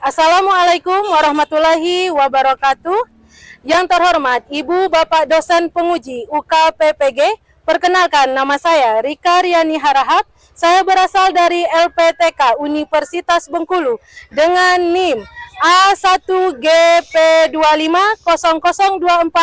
Assalamualaikum warahmatullahi wabarakatuh. Yang terhormat Ibu Bapak dosen penguji UKPPG, perkenalkan nama saya Rika Riani Harahap. Saya berasal dari LPTK Universitas Bengkulu dengan NIM A1GP250024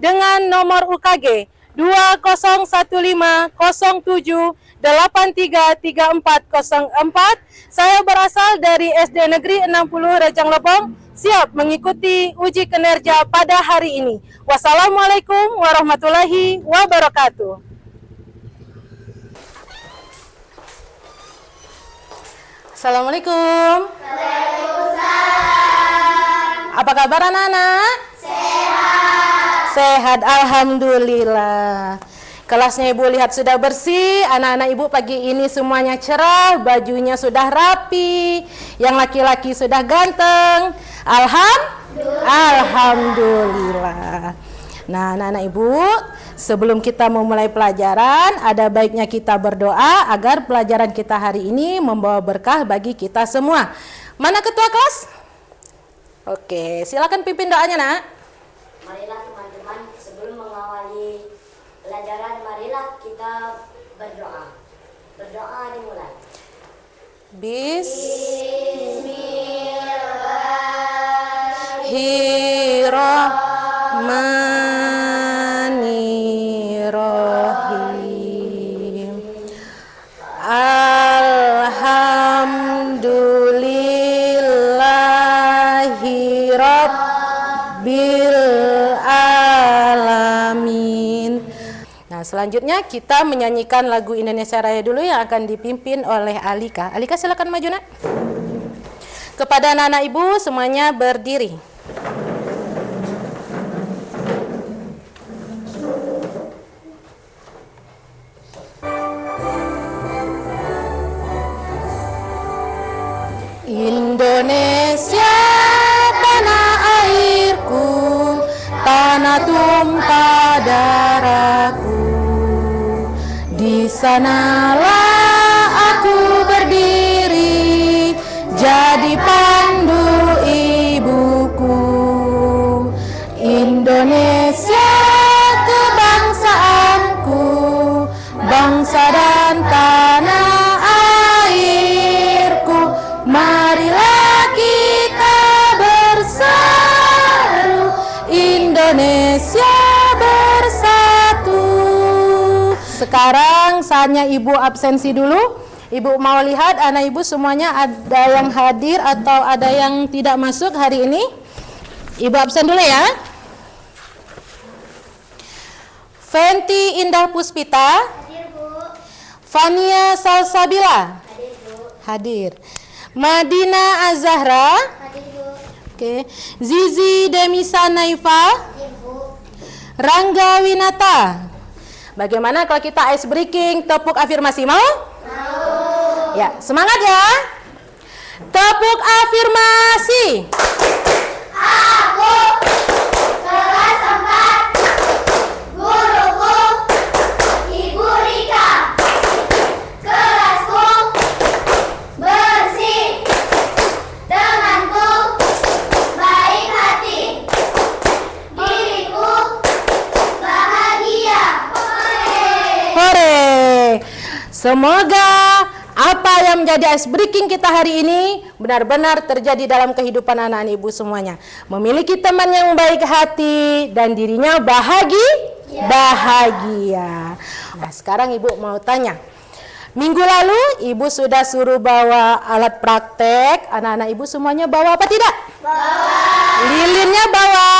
dengan nomor UKG 201507833404. Saya berasal dari SD Negeri 60 Rejang Lebong, siap mengikuti uji kinerja pada hari ini. Wassalamualaikum warahmatullahi wabarakatuh. Assalamualaikum. Waalaikumsalam. Apa kabar anak-anak? Sehat. Sehat, alhamdulillah. Kelasnya Ibu lihat sudah bersih, anak-anak Ibu pagi ini semuanya cerah, bajunya sudah rapi, yang laki-laki sudah ganteng. Alhamdulillah. Nah, anak-anak Ibu, sebelum kita memulai pelajaran, ada baiknya kita berdoa agar pelajaran kita hari ini membawa berkah bagi kita semua. Mana ketua kelas? Oke, silakan pimpin doanya, Nak. Marilah teman-teman, sebelum mengawali pelajaran, marilah kita berdoa. Berdoa dimulai. Bismillahirrahmanirrahim. Alhamdulillahirabbil alamin. Nah, selanjutnya kita menyanyikan lagu Indonesia Raya dulu yang akan dipimpin oleh Alika. Alika, silakan maju, Nak. Kepada anak-anak Ibu semuanya berdiri. Indonesia tanah airku, tanah tumpah darahku. Di sanalah aku berdiri, jadi pandu ibuku. Indonesia kebangsaanku, bangsa dan tanah airku. Marilah kita bersatu, Indonesia bersatu. Sekarang saatnya Ibu absensi dulu. Ibu mau lihat anak Ibu semuanya ada yang hadir atau ada yang tidak masuk hari ini. Ibu absen dulu ya. Fenty Indah Puspita. Hadir, Bu. Fania Salsabila. Hadir, Bu. Hadir. Madina Azahra. Hadir, Bu. Oke. Zizi Demisa Naifa. Hadir, Bu. Rangga Winata. Bagaimana kalau kita ice breaking, tepuk afirmasi, mau? Mau. Ya, semangat ya. Tepuk afirmasi. Aku kelas 4, guruku Ibu Rika. Kelasku bersih, temanku baik hati, diriku bahagia. Hore. Semoga apa yang menjadi ice breaking kita hari ini benar-benar terjadi dalam kehidupan anak-anak Ibu semuanya. Memiliki teman yang baik hati dan dirinya bahagia. Nah, sekarang Ibu mau tanya. Minggu lalu Ibu sudah suruh bawa alat praktek. Anak-anak Ibu semuanya bawa apa tidak? Bawa. Lilinnya bawa?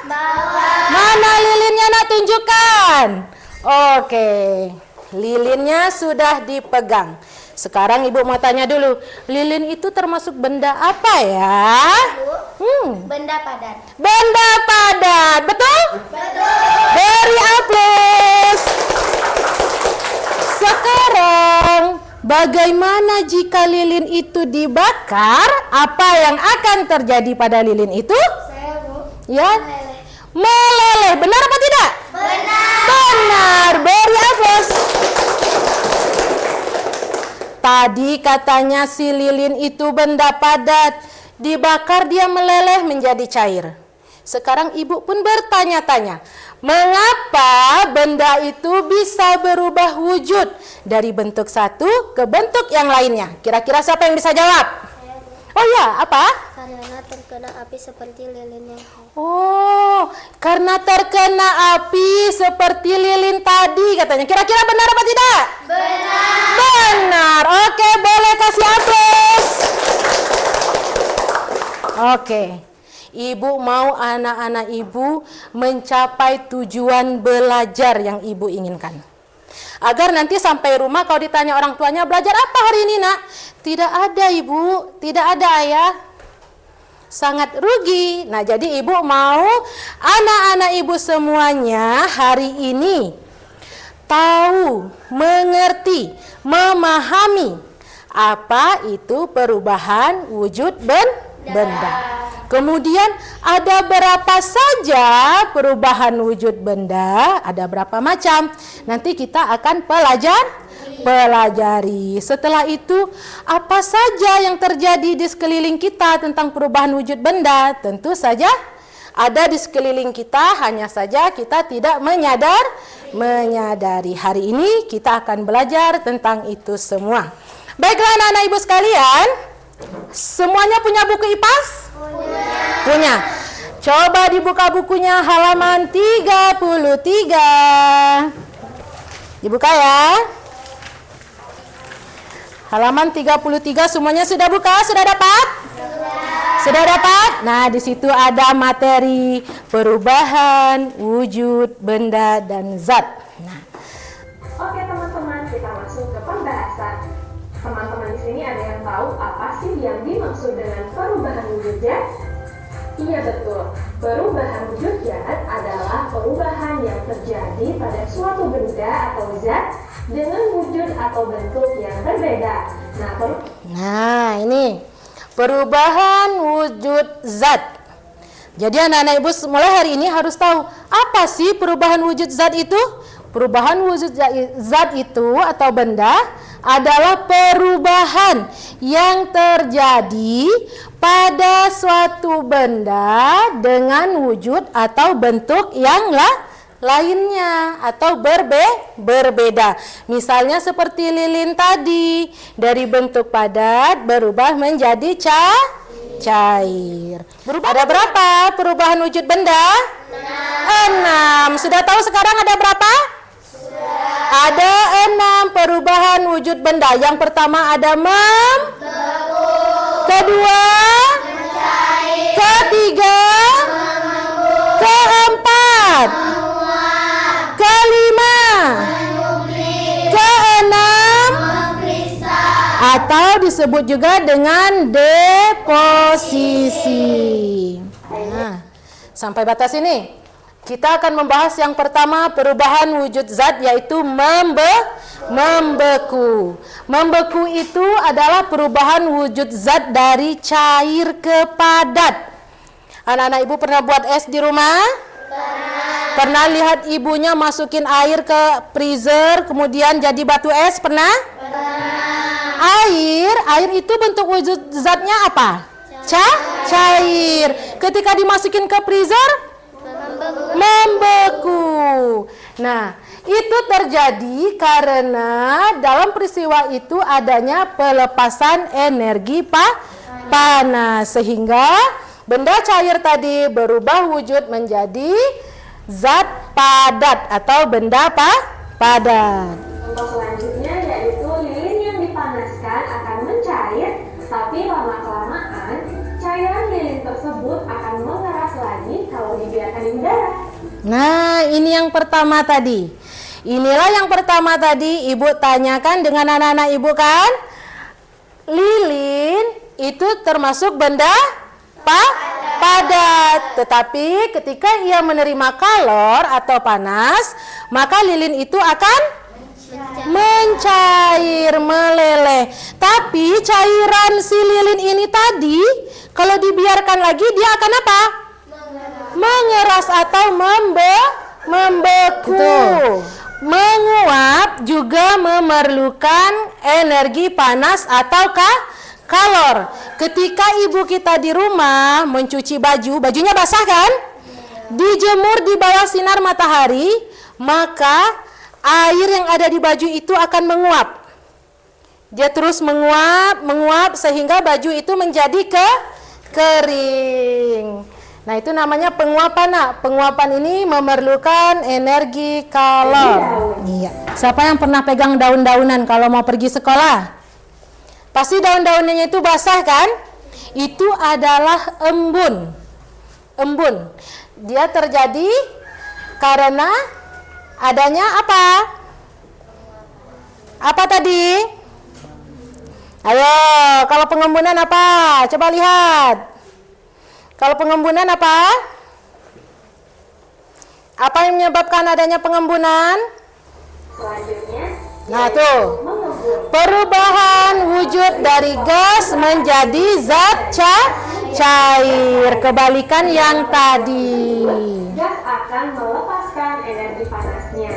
Bawa. Mana lilinnya, Nak, tunjukkan. Oke. Lilinnya sudah dipegang. Sekarang Ibu mau tanya dulu, lilin itu termasuk benda apa ya? Benda padat. Benda padat, betul? Betul. Beri aplaus. Sekarang, bagaimana jika lilin itu dibakar? Apa yang akan terjadi pada lilin itu? Saya, Bu. Ya, meleleh. Benar apa tidak? Benar. Benar. Beri aplaus. Tadi katanya si lilin itu benda padat. dibakar dia meleleh menjadi cair. Sekarang ibu pun bertanya-tanya, mengapa benda itu bisa berubah wujud dari bentuk satu ke bentuk yang lainnya? Kira-kira siapa yang bisa jawab? Oh ya, apa? Karena terkena api seperti lilin yang Oh, karena terkena api seperti lilin tadi katanya. Kira-kira benar apa tidak? benar. Benar. Oke, boleh kasih aplaus. Oke. Ibu mau anak-anak ibu mencapai tujuan belajar yang ibu inginkan. Agar nanti sampai rumah kalau ditanya orang tuanya, belajar apa hari ini nak? Tidak ada ibu, tidak ada ayah. Sangat rugi. Nah, jadi ibu mau anak-anak ibu semuanya hari ini tahu, mengerti, memahami apa itu perubahan wujud benda. Kemudian ada berapa saja perubahan wujud benda, ada berapa macam. Nanti kita akan pelajari. Setelah itu, apa saja yang terjadi di sekeliling kita tentang perubahan wujud benda? Tentu saja ada di sekeliling kita, hanya saja kita tidak menyadari. Hari ini kita akan belajar tentang itu semua. Baiklah anak-anak ibu sekalian, semuanya punya buku IPAS? Punya. Coba dibuka bukunya halaman 33. Dibuka ya. Halaman 33 semuanya sudah buka? Sudah dapat? Sudah dapat? Nah, di situ ada materi perubahan wujud benda dan zat. Nah. Oke teman-teman, kita masuk ke pembahasan. Teman-teman di sini ada yang tahu apa sih yang dimaksud dengan perubahan wujud zat? Iya betul, perubahan wujud zat adalah perubahan yang terjadi pada suatu benda atau zat dengan wujud atau bentuk yang berbeda. Nah, ini perubahan wujud zat. Jadi anak-anak ibu mulai hari ini harus tahu apa sih perubahan wujud zat itu? Perubahan wujud zat itu atau benda adalah perubahan yang terjadi pada suatu benda dengan wujud atau bentuk yang lainnya atau berbeda. Misalnya seperti lilin tadi, dari bentuk padat berubah menjadi cair. Ada berapa perubahan wujud benda? 6. Sudah tahu sekarang ada berapa? Ada 6 perubahan wujud benda. Yang pertama ada kedua, ketiga, keempat, kelima, keenam, atau disebut juga dengan deposisi. Nah, sampai batas ini. Kita akan membahas yang pertama perubahan wujud zat, yaitu membeku. Membeku itu adalah perubahan wujud zat dari cair ke padat. Anak-anak ibu pernah buat es di rumah? Pernah lihat ibunya masukin air ke freezer kemudian jadi batu es? Pernah? Air itu bentuk wujud zatnya apa? Cair. Ketika dimasukin ke freezer membeku. Nah, itu terjadi karena dalam peristiwa itu adanya pelepasan energi panas sehingga benda cair tadi berubah wujud menjadi zat padat atau benda padat. Contoh selanjutnya yaitu lilin yang dipanaskan akan mencair, tapi lama-kelamaan cairan lilin tersebut akan mengeras lagi kalau dibiarkan di udara. Nah, ini yang pertama tadi. Inilah yang pertama tadi ibu tanyakan dengan anak-anak ibu kan? Lilin itu termasuk benda padat. Tetapi ketika ia menerima kalor atau panas, maka lilin itu akan mencair, meleleh. Tapi cairan si lilin ini tadi kalau dibiarkan lagi dia akan apa? Mengeras atau membeku. Menguap juga memerlukan energi panas atau kalor. Ketika ibu kita di rumah mencuci baju, bajunya basah kan? Dijemur di bawah sinar matahari, maka air yang ada di baju itu akan menguap. Dia terus menguap sehingga baju itu menjadi kering. Nah, itu namanya penguapan, Nak. Penguapan ini memerlukan energi kalor. Iya. Siapa yang pernah pegang daun-daunan kalau mau pergi sekolah? Pasti daun-daunnya itu basah kan? Itu adalah embun. Embun. Dia terjadi karena adanya apa? Apa tadi? Ayo, kalau pengembunan apa? Coba lihat. Kalau pengembunan apa? Apa yang menyebabkan adanya pengembunan? Selanjutnya, Nah, tuh. mengembun. Perubahan wujud dari gas menjadi zat cair. Kebalikan yang tadi. Gas akan melepaskan energi panasnya.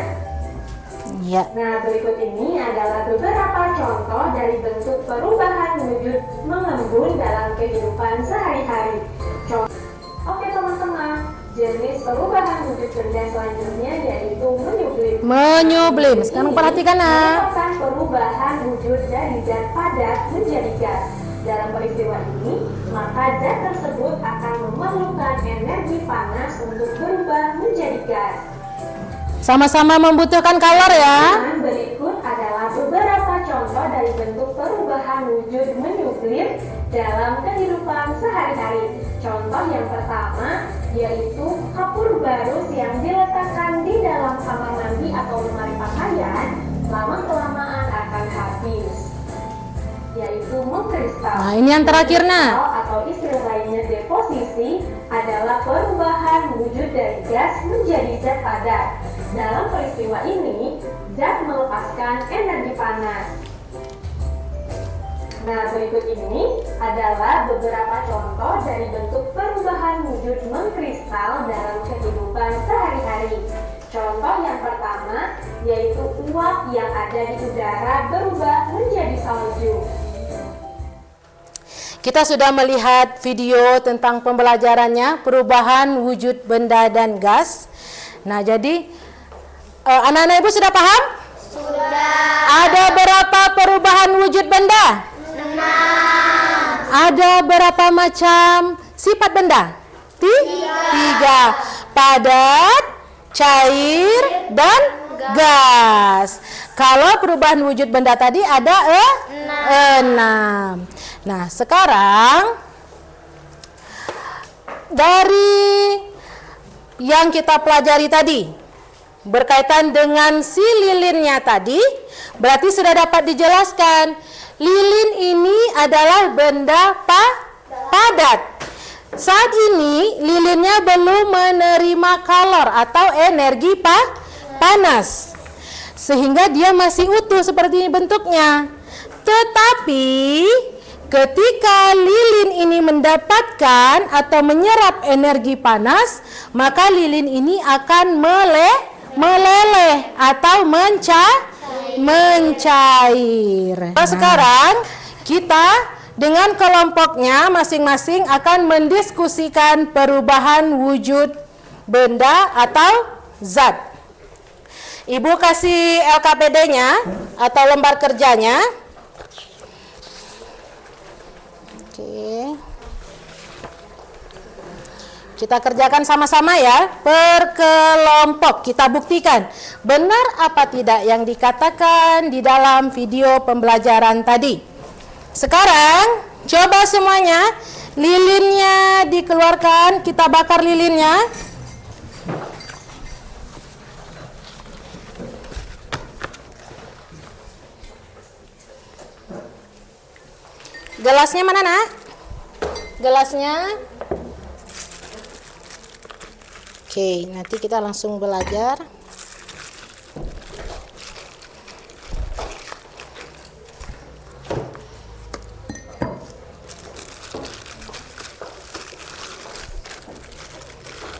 Ya. Nah, berikut ini adalah beberapa contoh dari bentuk perubahan wujud mengembun dalam kehidupan sehari-hari. Oke teman-teman, jenis perubahan wujud benda selanjutnya yaitu menyublim. Menyublim. Sekarang perhatikan, Nak. Merupakan perubahan wujud dari zat padat menjadi gas. Dalam peristiwa ini, maka zat tersebut akan memerlukan energi panas untuk berubah menjadi gas. Sama-sama membutuhkan kalor ya. Dan berikut adalah beberapa contoh dari bentuk perubahan wujud menyublim dalam kehidupan sehari-hari. Contoh yang pertama yaitu kapur barus yang diletakkan di dalam kamar mandi atau lemari pakaian lama-kelamaan akan habis, yaitu mengkristal. Nah, ini yang terakhir, Nak. Atau istilah lainnya deposisi adalah perubahan wujud dari gas menjadi zat padat. Dalam peristiwa ini, zat melepaskan energi panas. Nah, berikut ini adalah beberapa contoh dari bentuk perubahan wujud mengkristal dalam kehidupan sehari-hari. Contoh yang pertama yaitu uap yang ada di udara berubah menjadi salju. Kita sudah melihat video tentang pembelajarannya, perubahan wujud benda dan gas. Nah, jadi anak-anak ibu sudah paham? Sudah. Ada berapa perubahan wujud benda? 6. Ada berapa macam sifat benda? 3. Padat, cair, dan gas. Kalau perubahan wujud benda tadi ada 6. Nah, sekarang dari yang kita pelajari tadi berkaitan dengan si lilinnya tadi, berarti sudah dapat dijelaskan lilin ini adalah benda padat. Saat ini lilinnya belum menerima kalor atau energi panas, sehingga dia masih utuh seperti bentuknya. Tetapi ketika lilin ini mendapatkan atau menyerap energi panas, maka lilin ini akan meleleh atau mencair. Sekarang kita dengan kelompoknya masing-masing akan mendiskusikan perubahan wujud benda atau zat. Ibu kasih LKPD-nya atau lembar kerjanya. Oke. Kita kerjakan sama-sama ya, per kelompok. Kita buktikan benar apa tidak yang dikatakan di dalam video pembelajaran tadi. Sekarang coba semuanya, lilinnya dikeluarkan, kita bakar lilinnya. Gelasnya mana, Nak? Gelasnya. Oke, nanti kita langsung belajar.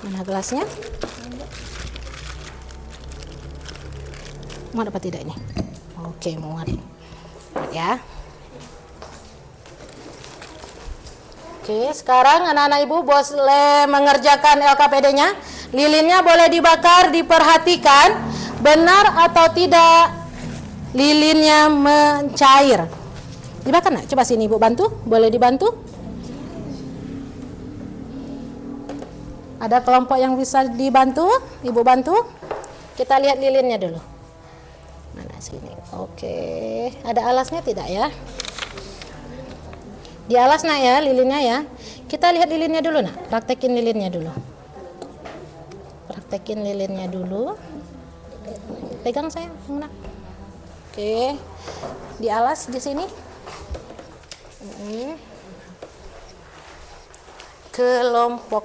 Mana gelasnya? Muat apa tidak ini? Oke, muat. Ya. Oke, sekarang anak-anak ibu boleh mengerjakan LKPD-nya. Lilinnya boleh dibakar, diperhatikan benar atau tidak lilinnya mencair. Dibakar nak? Coba sini ibu bantu, boleh dibantu? Ada kelompok yang bisa dibantu? Ibu bantu? Kita lihat lilinnya dulu. Mana sini? Oke, ada alasnya tidak ya? Di alas nak ya, lilinnya ya. Kita lihat lilinnya dulu nak. Praktekin lilinnya dulu. Praktekin lilinnya dulu. Pegang sayang, nak. Oke. Di alas di sini. Kelompok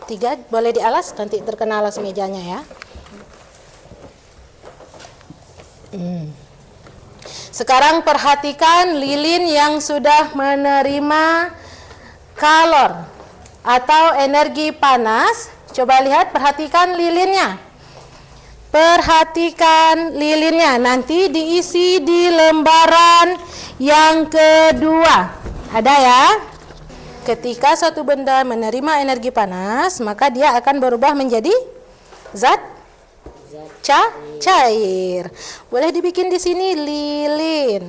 3 boleh di alas, nanti terkena alas mejanya ya. Sekarang perhatikan lilin yang sudah menerima kalor atau energi panas. Coba lihat, perhatikan lilinnya. Perhatikan lilinnya. Nanti diisi di lembaran yang kedua. Ada ya? Ketika suatu benda menerima energi panas, maka dia akan berubah menjadi zat cair. Boleh dibikin di sini lilin.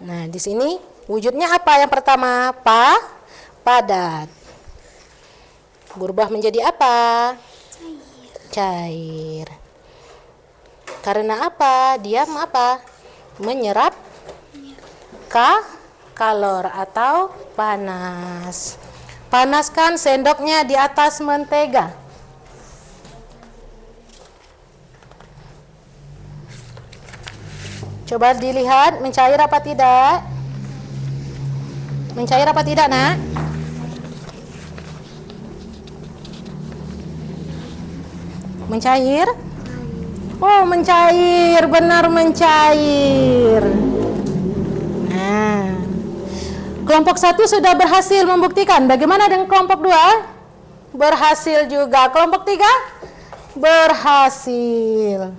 Nah, di sini wujudnya apa yang pertama? Padat. Berubah menjadi apa? Cair. Karena apa? Dia apa? Menyerap kalor atau panas. Panaskan sendoknya di atas mentega. Coba dilihat mencair apa tidak? Mencair apa tidak, nak? Mencair? Oh, mencair, benar mencair. Nah, kelompok 1 sudah berhasil membuktikan. Bagaimana dengan kelompok 2? Berhasil juga. Kelompok 3? Berhasil.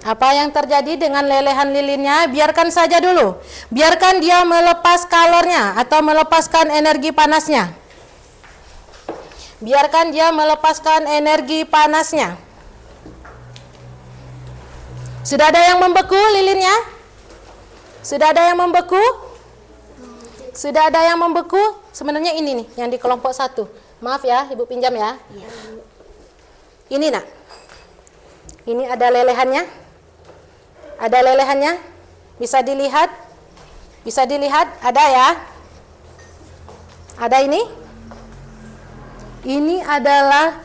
Apa yang terjadi dengan lelehan lilinnya? Biarkan saja dulu. Biarkan dia melepas kalornya atau melepaskan energi panasnya. Biarkan dia melepaskan energi panasnya. Sudah ada yang membeku lilinnya? Sudah ada yang membeku? Sudah ada yang membeku? Sebenarnya ini nih, yang di kelompok 1. Maaf ya, ibu pinjam ya. Ini nak. Ini ada lelehannya. Ada lelehannya. Bisa dilihat? Bisa dilihat? Ada ya? Ada ini? Ini adalah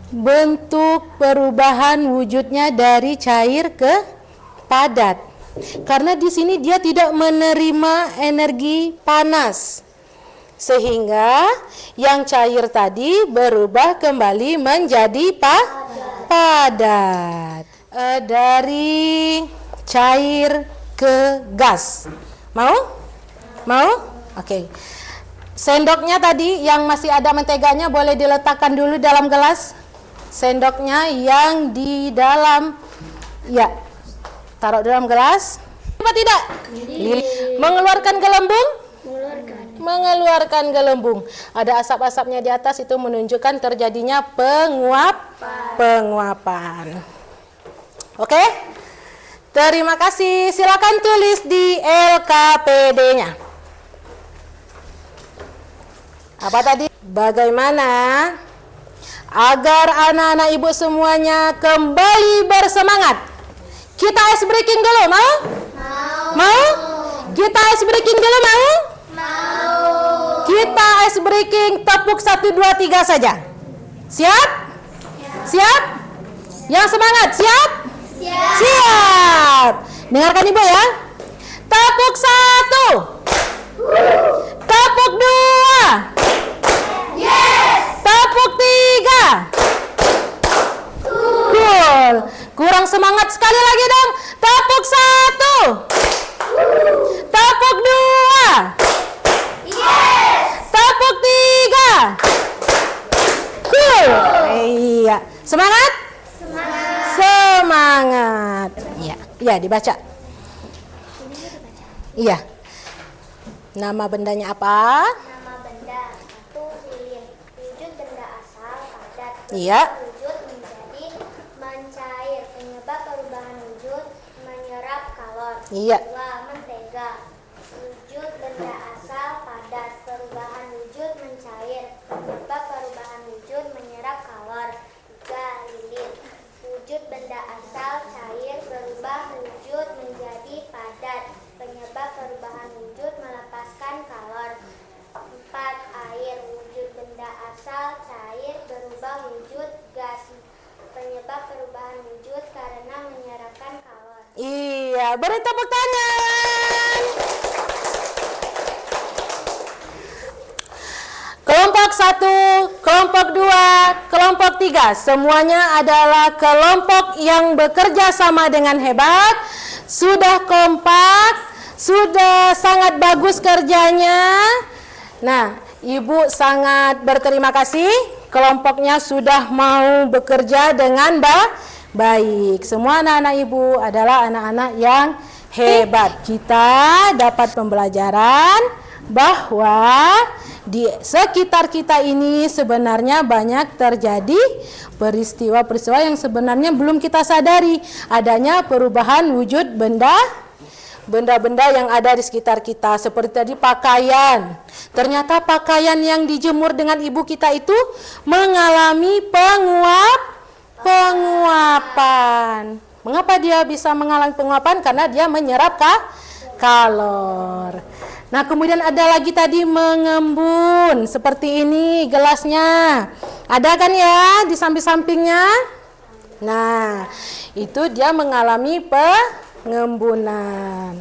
bentuk perubahan wujudnya dari cair ke padat. Karena di sini dia tidak menerima energi panas. Sehingga yang cair tadi berubah kembali menjadi padat. Dari cair ke gas. Mau? Mau? Oke. Sendoknya tadi yang masih ada menteganya boleh diletakkan dulu dalam gelas. Sendoknya yang di dalam, ya, taruh dalam gelas. Apa tidak? Mengeluarkan gelembung? Mengeluarkan gelembung. Ada asap-asapnya di atas, itu menunjukkan terjadinya penguapan. Oke? Terima kasih. Silakan tulis di LKPD-nya. Apa tadi? Bagaimana agar anak-anak ibu semuanya kembali bersemangat? Kita ice breaking dulu, mau? Mau? Kita ice breaking dulu, mau? Kita ice breaking tepuk 1, 2, 3 saja. Siap? Siap? Yang semangat, siap? Siap. Dengarkan ibu ya. Tepuk 1. Tepuk 2. Tepuk 3. Cool. Kurang semangat sekali lagi dong. Tepuk 1. Tepuk 2. Tepuk 3. Cool. Iya. Semangat? Semangat. Iya, iya dibaca. Iya. Nama bendanya apa? Nama benda 1 lilin. Wujud benda asal padat. Iya. Wujud menjadi mencair. Penyebab perubahan wujud menyerap kalor. Iya. 2. Mentega. Wujud benda asal padat. Perubahan wujud mencair. Penyebab perubahan wujud menyerap kalor. 3. Lilin. Wujud benda asal cair berubah wujud menjadi padat. Penyebab perubahan wujud melepaskan kalor. 4. Air. Wujud benda asal cair berubah wujud gas. Penyebab perubahan wujud karena menyerapkan kalor. Iya, beri tepuk tangan. Kelompok 1, kelompok 2, kelompok 3. Semuanya adalah kelompok yang bekerja sama dengan hebat. Sudah kompak, sudah sangat bagus kerjanya. Nah, Ibu sangat berterima kasih. Kelompoknya sudah mau bekerja dengan baik. Semua anak-anak Ibu adalah anak-anak yang hebat. Kita dapat pembelajaran bahwa di sekitar kita ini sebenarnya banyak terjadi peristiwa-peristiwa yang sebenarnya belum kita sadari. Adanya perubahan wujud benda-benda yang ada di sekitar kita. Seperti tadi pakaian. Ternyata pakaian yang dijemur dengan ibu kita itu mengalami penguapan. Mengapa dia bisa mengalami penguapan? Karena dia menyerap kalor. Nah, kemudian ada lagi tadi mengembun. Seperti ini gelasnya. Ada kan ya di samping-sampingnya? Nah, itu dia mengalami pengembunan.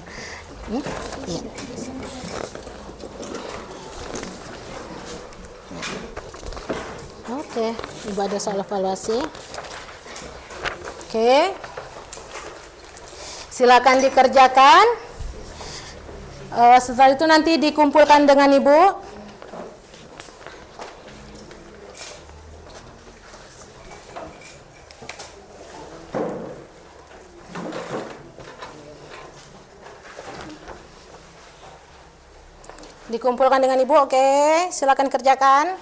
Oke, Ibu ada soal evaluasi. Oke. Silakan dikerjakan. Setelah itu nanti dikumpulkan dengan Ibu. Dikumpulkan dengan Ibu, oke. Silakan kerjakan.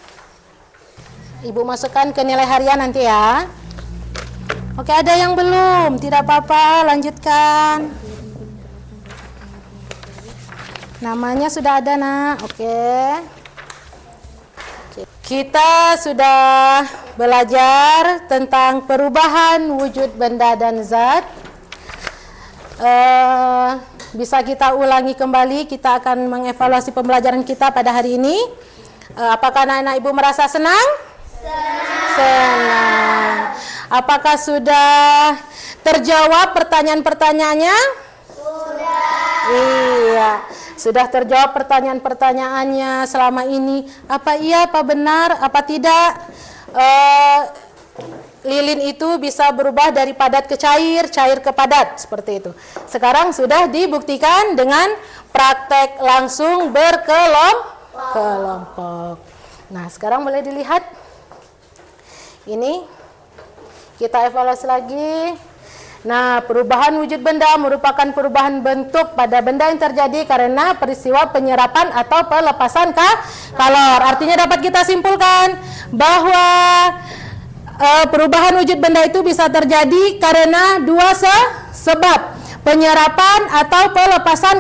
Ibu masukkan ke nilai harian nanti ya. Oke, ada yang belum? Tidak apa-apa, lanjutkan. Namanya sudah ada, Nak. Oke. Kita sudah belajar tentang perubahan wujud benda dan zat. Bisa kita ulangi kembali, kita akan mengevaluasi pembelajaran kita pada hari ini. Apakah anak-anak Ibu merasa senang? Senang. Apakah sudah terjawab pertanyaan-pertanyaannya? Iya, sudah terjawab pertanyaan-pertanyaannya selama ini. Apa iya, apa benar, apa tidak? Lilin itu bisa berubah dari padat ke cair, cair ke padat, seperti itu. Sekarang sudah dibuktikan dengan praktek langsung berkelompok. Nah, sekarang boleh dilihat. Ini kita evaluasi lagi. Nah, perubahan wujud benda merupakan perubahan bentuk pada benda yang terjadi karena peristiwa penyerapan atau pelepasan kalor. Artinya dapat kita simpulkan bahwa perubahan wujud benda itu bisa terjadi karena dua sebab, penyerapan atau pelepasan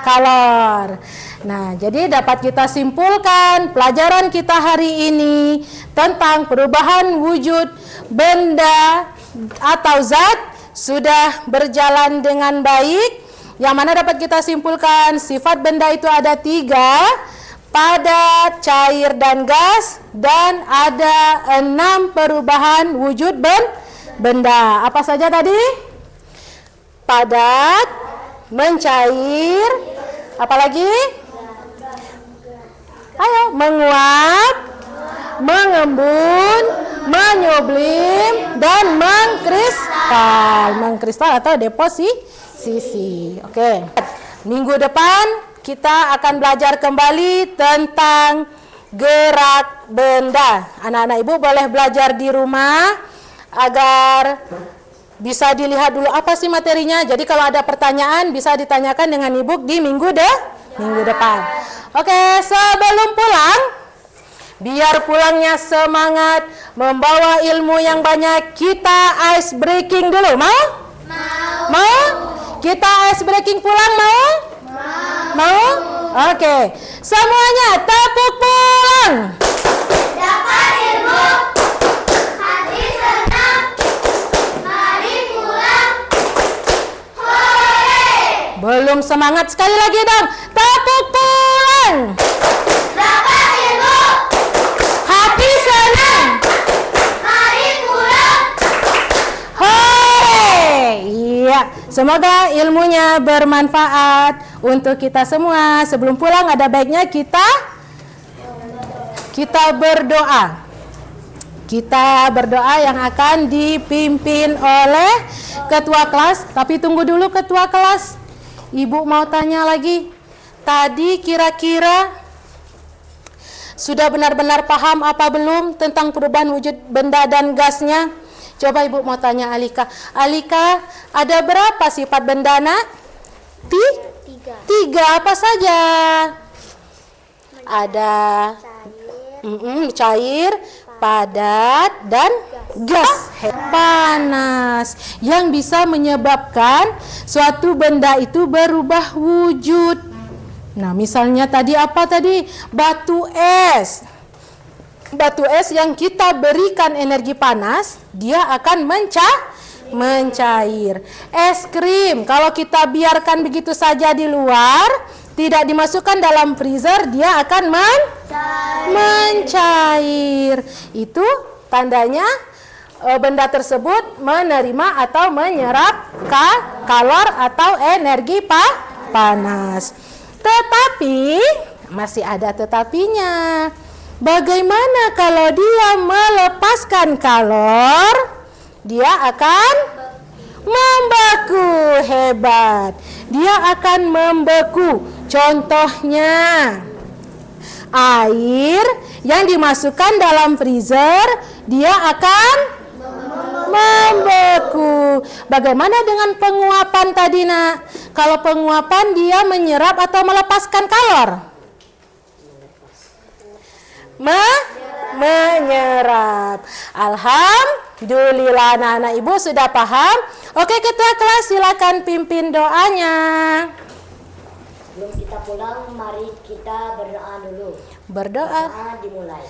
kalor. Nah, jadi dapat kita simpulkan pelajaran kita hari ini tentang perubahan wujud benda atau zat sudah berjalan dengan baik. Yang mana dapat kita simpulkan sifat benda itu ada 3, padat, cair, dan gas, dan ada 6 perubahan wujud benda. Apa saja tadi? Padat, mencair, apalagi? Ayo, menguap, mengembun, menyublim, dan mengkristal atau deposisi. Oke. Minggu depan kita akan belajar kembali tentang gerak benda. Anak-anak Ibu boleh belajar di rumah agar bisa dilihat dulu apa sih materinya. Jadi kalau ada pertanyaan bisa ditanyakan dengan Ibu di minggu depan. Oke, sebelum pulang, biar pulangnya semangat, membawa ilmu yang banyak, kita ice breaking dulu. Mau? Mau? Kita ice breaking pulang mau? Mau? Oke. Semuanya tepuk pulang. Dapat ilmu, hati senang, mari pulang. Hore! Belum semangat, sekali lagi dong. Tepuk pulang. Dapat ilmu, Hati senang. mari pulang. Hore! Iya, semoga ilmunya bermanfaat untuk kita semua. Sebelum pulang ada baiknya kita berdoa. Kita berdoa yang akan dipimpin oleh ketua kelas. Tapi tunggu dulu ketua kelas. Ibu mau tanya lagi. Tadi kira-kira sudah benar-benar paham apa belum tentang perubahan wujud benda dan gasnya? Coba Ibu mau tanya Alika. Alika, ada berapa sifat benda, Nak? Tiga. Apa saja? Ada cair, padat, dan gas. Panas yang bisa menyebabkan suatu benda itu berubah wujud. Nah, misalnya tadi apa tadi? Batu es. Batu es yang kita berikan energi panas, dia akan mencair. Es krim, kalau kita biarkan begitu saja di luar, tidak dimasukkan dalam freezer, dia akan mencair. Itu tandanya benda tersebut menerima atau menyerap kalor atau energi panas. Tetapi masih ada tetapinya. Bagaimana kalau dia melepaskan kalor? Dia akan membeku. Hebat. Dia akan membeku. Contohnya, air yang dimasukkan dalam freezer, dia akan membeku. Bagaimana dengan penguapan tadi, Nak? Kalau penguapan dia menyerap atau melepaskan kalor? Menyerap. Alhamdulillah, anak-anak Ibu sudah paham. Oke, ketua kelas silakan pimpin doanya. Sebelum kita pulang, mari kita berdoa dulu. Berdoa. Doa dimulai.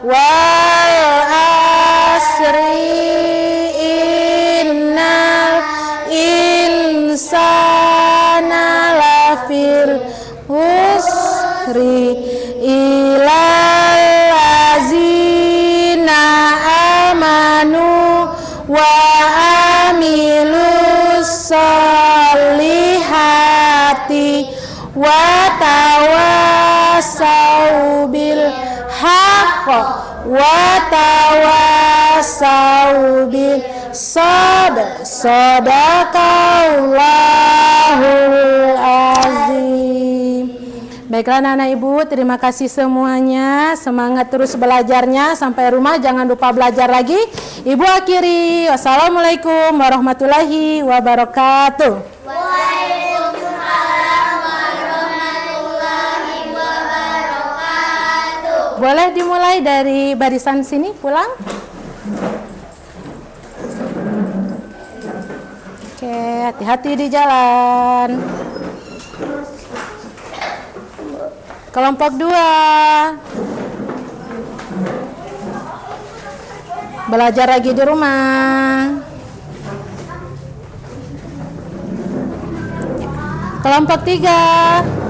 Wal asri innal insana lafil husri ilal lazina amanu wa amilus solihati wa tawasau bil haqq wa tawasau bil sabr. Sadaqallahul azim. Baiklah anak-anak Ibu, terima kasih semuanya. Semangat terus belajarnya sampai rumah, jangan lupa belajar lagi. Ibu akhiri. Wassalamualaikum warahmatullahi wabarakatuh. Waalaikumsalam warahmatullahi wabarakatuh. Boleh dimulai dari barisan sini, pulang. Oke, hati-hati di jalan. Kelompok 2. Belajar lagi di rumah. Kelompok 3.